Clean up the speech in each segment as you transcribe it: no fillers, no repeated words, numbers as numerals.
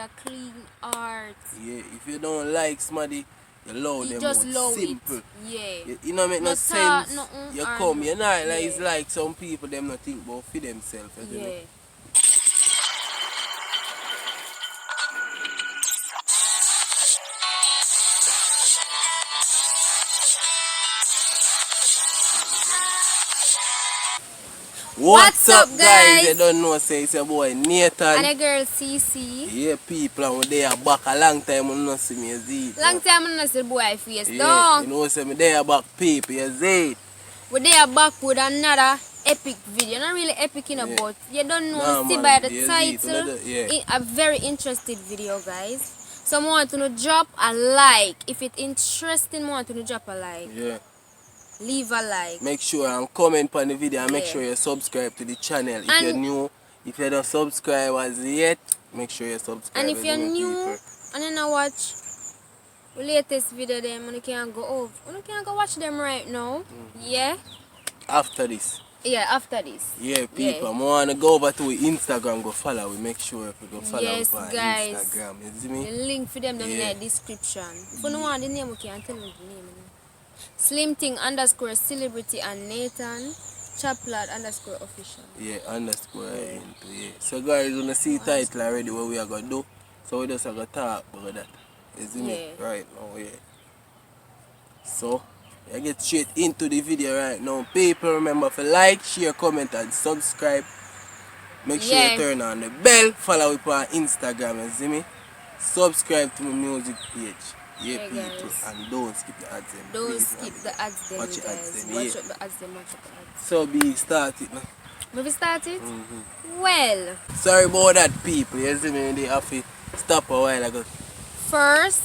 a clean art. Yeah, if you don't like somebody, you love You them just out. love Simple. it. Yeah. You know make no Talk, sense. nothing, You or come, no. you're not like it's Yeah. like some people them not think about for themselves, isn't Yeah. it? What's up guys? You don't know say it's your boy Nathan. And a girl CC. Yeah, people and they are back a long time when you not see me, you see it. Long time I not see the boy face. Yeah, Though. you know say me they are back people, you see it. We they are back with another epic video. Not really epic in a but you don't know. Nah, See man, by the you see it, title. yeah. A very interesting video, guys. So I want to drop a like. If it's interesting, I want to drop a like. Yeah. Leave a like. Make sure and comment on the video and make Yeah. sure you subscribe to the channel. If And- you're new, if you don't subscribe as yet, make sure you subscribe. And if you're new people. and you not watch the latest video, them you can go over. You can go watch them right now. Yeah. After this. Yeah, after this. Yeah, people, I want to go over to Instagram, go follow. We make sure if you go follow Yes, us on guys. Instagram. You see The me? link for them down in the description. If you don't want the name, we can tell you the name. Slim Thing _ celebrity and Nathan Chaplad _ official. Yeah, underscore into yeah. So guys, you wanna see title already what we are gonna do. So we just are gonna talk about that. You see me? Yeah. Right now, yeah. So I get straight into the video right now. People remember to like, share, comment and subscribe. Make sure Yeah. you turn on the bell, follow me on Instagram, you see me? Subscribe to my music page. Yeah, Yeah, people. guys. And don't skip the ads. Don't please, skip man. the ads them, Watch the guys. ads them, Watch yeah. up the ads them, watch up the ads. So be started now. Maybe start it? Well, Sorry about that, people. You see me? They have to stop a while ago. first,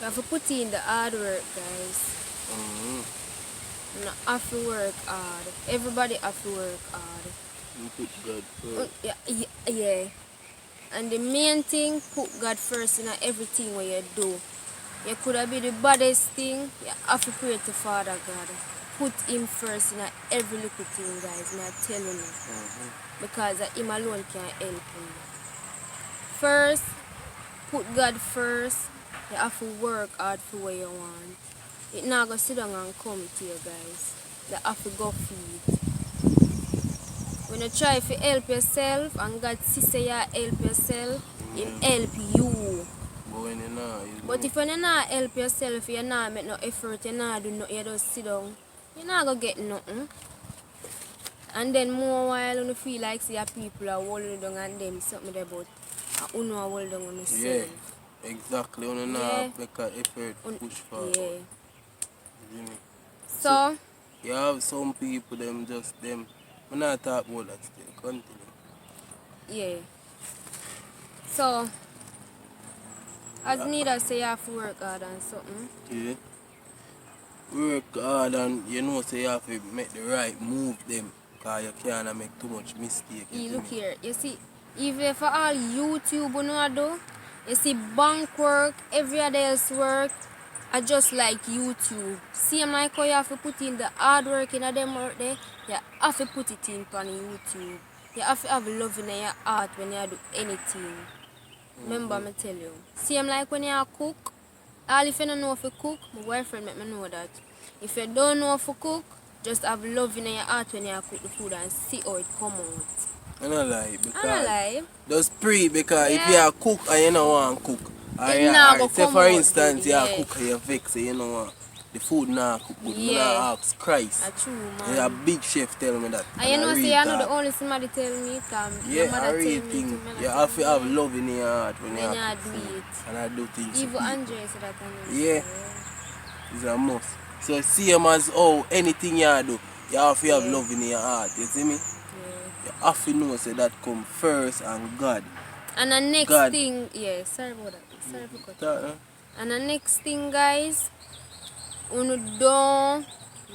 you have to put in the hard work, guys. You have to work hard. Everybody have to work hard. You put God first. Yeah. And the main thing, put God first in everything what you do. You could have been the baddest thing, you have to pray to Father God. Put him first in every little thing, guys. I'm telling you. Because him alone can help you. First, put God first. You have to work hard for what you want. It not go sit down and come to you, guys. You have to go feed. When you try to help yourself and God say you help yourself, He help you. But when you know, But if you not help yourself, you not make no effort, you not do nothing, you just sit down, you not gonna get nothing. And then more while you feel like see your people are holding down and them something there, but you know hold down on yourself. yeah, exactly. You know, Yeah. make an effort to push forward. Yeah. You know? So You have some people, them just them. I'm not talking about that still. Continue. yeah. So as Nida say, you have to work hard and something. Yeah. Work hard and you know, say you have to make the right move them. Because you can't make too much mistake. You look here, you see, even for all YouTube you know do, you see bank work, every other else work, are just like YouTube. Same like how you have to put in the hard work in them work there, you have to put it in on YouTube. You have to have love in your heart when you do anything. Remember me tell you. Same like when you cook, all if you don't know how to cook, my boyfriend make me know that. If you don't know how to cook, just have love in your heart when you cook the food and see how it come out. I don't lie. Because I don't lie. just pray because if Yeah. you cook and you don't want to cook, It not go say come for out instance good, you yeah. cook and you vex and you don't want the food not cook good. Yeah. I ask Christ. That's true, Yeah, a man. big chef tell me that. And you know, I say read you're not that. the only somebody tell me. Yeah, mother I tell really me think too, man, you I have to tell have me. love in your heart when you When you have do food. it. And I do things. Even for people. Andre said that I know. Yeah. It's a must. So same as how anything you do, you have to have Yeah. love in your heart. You see me? Yeah. You have to know say that come first and God. And the next God. thing, yeah, sorry about that. Sorry for cutting. That, And the next thing, guys, you don't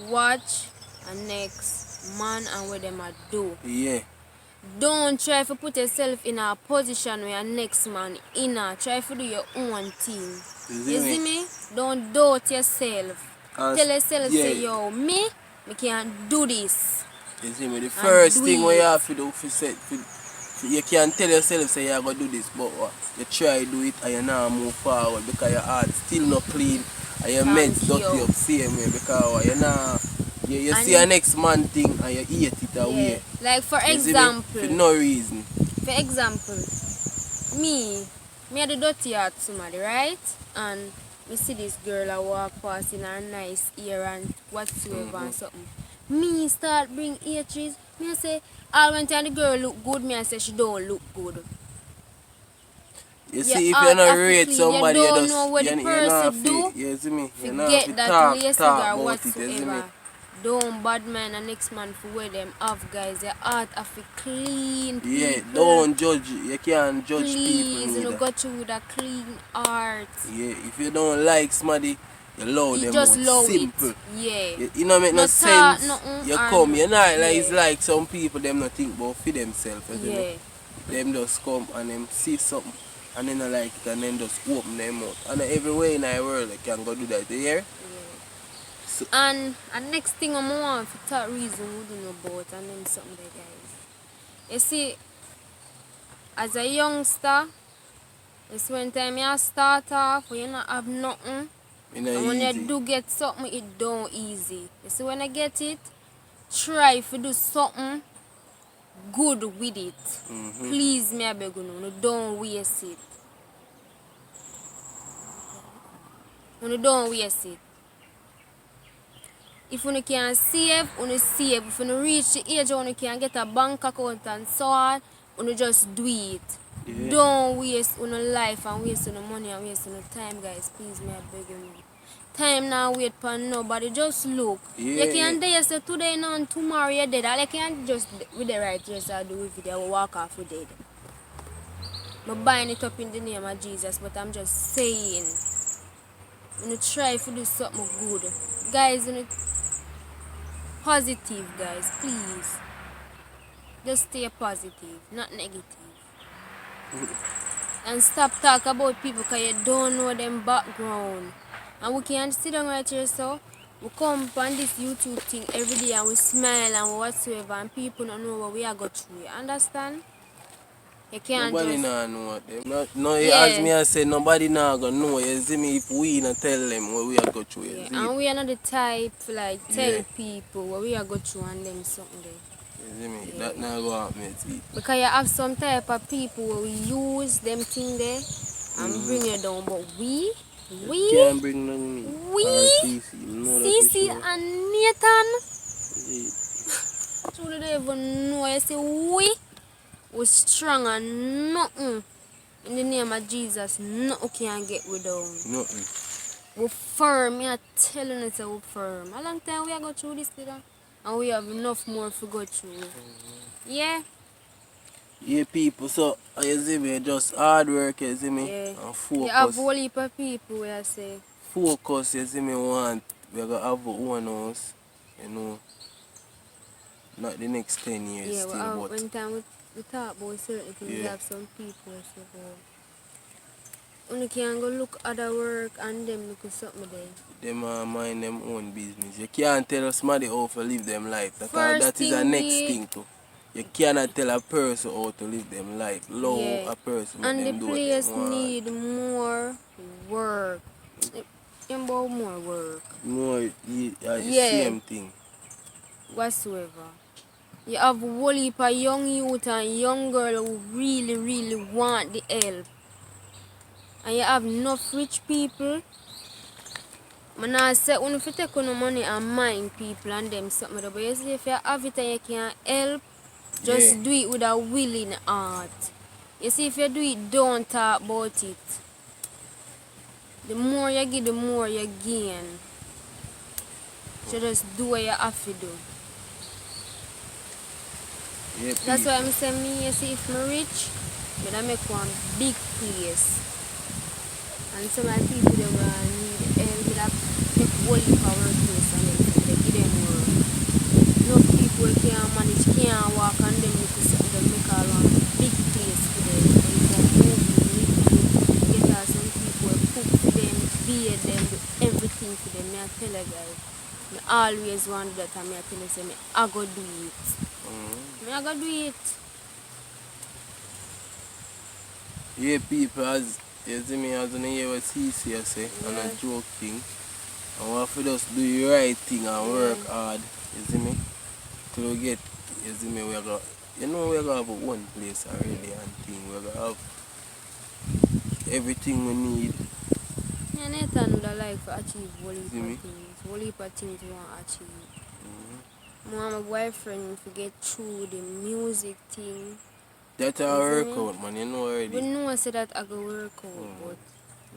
watch a next man and what them a do. yeah. Don't try to put yourself in a position where your next man in a. Try to do your own thing. You You see me? Don't doubt yourself. And Tell yourself, yeah. say, yo, me can do this. You see me? The first do thing what you it. have to do you can tell yourself say you're gonna do this, but what? You try do it and you not move forward because your heart still not clean and your meds dirty up same way because what? You see a next man thing and you eat it away. Yeah. Like for You see example. me? For no reason. For example, me had a dirty heart somebody, right? And me see this girl I walk past in her nice ear and whatsoever and something. Me start bring hatred. Me I say, all when time the girl look good, me I say she don't look good. You see, if you not rate somebody, you don't know what the person do. You see me? You Forget that talk or about it, you see me? whatsoever. Don't bad man and next man for where them have guys. Your heart have to clean people. Yeah, don't judge. You can't judge Please, people. you go through with a clean heart. Yeah, if you don't like somebody, you love them just out. love Simple. it. Yeah. You know make no sense. You come, you're not like yeah. it's like some people them not think about for themselves. Yeah. Them just come and them see something and then they like it and then just open them out. And everywhere in the world they can go do that. You hear? Yeah. So, and next thing I'm want for that reason we do know about and then something there guys. You see, as a youngster, it's when time you start off when you not have nothing. And when you do get something, it don't easy. You see when I get it, try to do something good with it. Please me I beg you no, don't waste it. No, don't waste it. If you can save, you save. If you reach the age where you can get a bank account and so on, you just do it. Yeah. Don't waste your life and waste your money and waste your time, guys. Please, me I beg you. Time now wait for nobody. Just look. Yeah, you can dare say today now and tomorrow you're dead. Or you can just with the right dress or do with it, walk off with dead. I'm buying it up in the name of Jesus, but I'm just saying. You try to do something good. Guys, you positive, guys, please. Just stay positive, not negative. And stop talk about people because you don't know them background. And we can sit down right here so we come on this YouTube thing every day and we smile and whatsoever and people don't know what we are going through. You understand? You can't nobody just... know them. No, as me I said, nobody now gonna know. You see me if we not tell them what we are going through. Yeah. And we are not the type like tell people what we are going through and them something there. You see me? That not go happen. Because you have some type of people where we use them thing there and bring you down, but we can't bring none. CC and Nathan. Truly don't even know. You see, we strong and nothing. In the name of Jesus, nothing can get we down. Nothing. We firm. I'm telling you, we're firm. A long time we are going through this today. And we have enough more to go through. Yeah. Yeah, people, so you see me, just hard work, you see me, and focus. You have a whole heap of people, where I say. Focus, you see me, we're going to have our own house, you know, not the next 10 years yeah, still, but... when time we talk about certain things, we have some people who say, you can go look at the work and them look at something there. Them mind them own business. You can't tell somebody how to live them life. That is the next thing too. You cannot tell a person how to live them life. Love a person. And the place need more work. About more work. More, same thing. Whatsoever. You have a whole heap of young youth and young girl who really, really want the help. And you have enough rich people. I say, if you take no money and mind people and them something, but you see, if you have it and you can help, just do it with a willing heart. You see, if you do it, don't talk about it. The more you give, the more you gain. So just do what you have to do. Yeah, that's why I'm saying, you see, if I'm rich, I make one big place. And some of the people that need help, they take whole heap of workplace and they give them work. Enough people can't manage, can't walk and then you could sit them make a big place for them. And you can move, you get out some people cook for them, bathe them, do everything for them. I tell you guys, I always want that and I tell you, I go do it. I go do it. Yeah, people, as you see me, as on the hear what CC say, and Yeah. a joking. And we have to just do the right thing and work hard, you see me? Till we get, you see me, we're going you know we're gonna have one place already and thing. We're gonna have everything we need. Yeah, Nathan would like to achieve whole heap See of me? things. Whole heap of things you want to achieve. Mm-hmm. I want my boyfriend to get through the music thing. That's our workout, man, you know We already. know I said that I go work out, but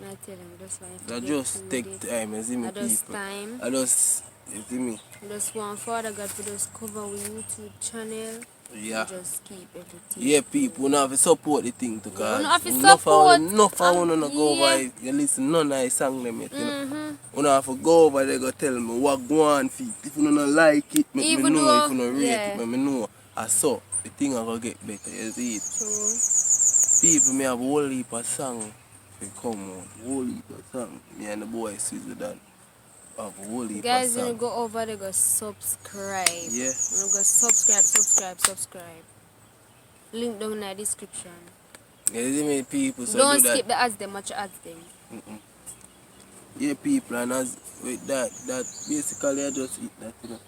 I tell him that's why I have to That get just through take it. time, you see me, I just people. time. I just, you see me? I just want Father God to just cover with YouTube channel. Yeah. And just keep everything. Yeah, people, we have to support the thing too, Yeah, we cause have to enough support. of wanna go Yeah. over, you listen none of the song them yet, you know. Mm-hmm. We have to go over there go tell me what go on feet. If you don't like it, make me Even know. though, If you don't rate yeah. it, make me know. I saw the thing I gonna get better, you see it. True. People may have a whole heap of song to come out. Whole heap of song. Me and the boy Switzerland have a whole heap of Guys, when you song. go over there, go subscribe. Yeah. When you go subscribe. Link down in the description. You see me, people, so Don't do that. skip the ads them, watch the ads them. Yeah, people, and as with that basically I just eat that, you know.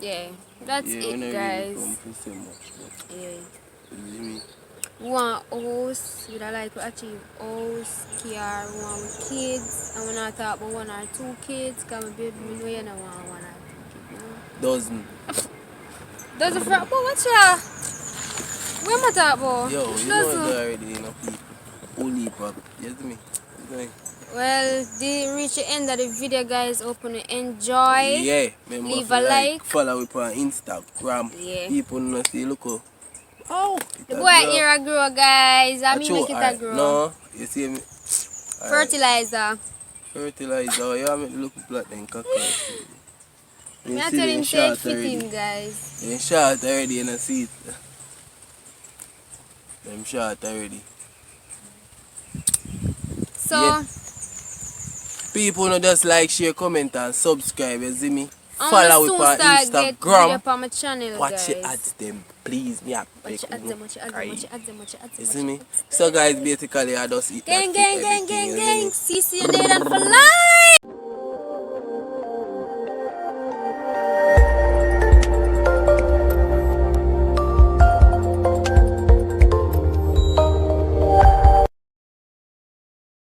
Yeah, that's Yeah, it, when I really guys. come to say much, but Yeah. you see me. We want house, we don't like to achieve house, car, we want with kids. And when I talk about 1 or 2 kids, because my baby, me know you don't want 1 or 2 kids. No? Doesn't. Does it front, but watch ya? Where am I talk about? Yo, It you know doesn't. that already, you know, people. Holy pop. You see me? You see me? Well, they reach the end of the video, guys. Hope you enjoy. Yeah, remember Leave to a like. follow me on Instagram. Yeah. People know see look how. Oh, The boy here a grow, guys. I mean, make it a grow. No, you see me. Fertilizer. Fertilizer. You want me to look black then cacao. Me I tell him say it fit him, guys. Them short already, you know, see it. Them short already. So, Yeah. People no just like, share, comment and subscribe, you see me? I'm Follow soon me on start get video Instagram. on my channel, Watch guys. your ads them, please. Me up. Watch your ads them, watch your ads them, watch your ads them, watch your ads them. You see me? So guys, basically I just eat Gang, that gang, fit gang, everything, gang, you see gang. me? CC and Nathan for life.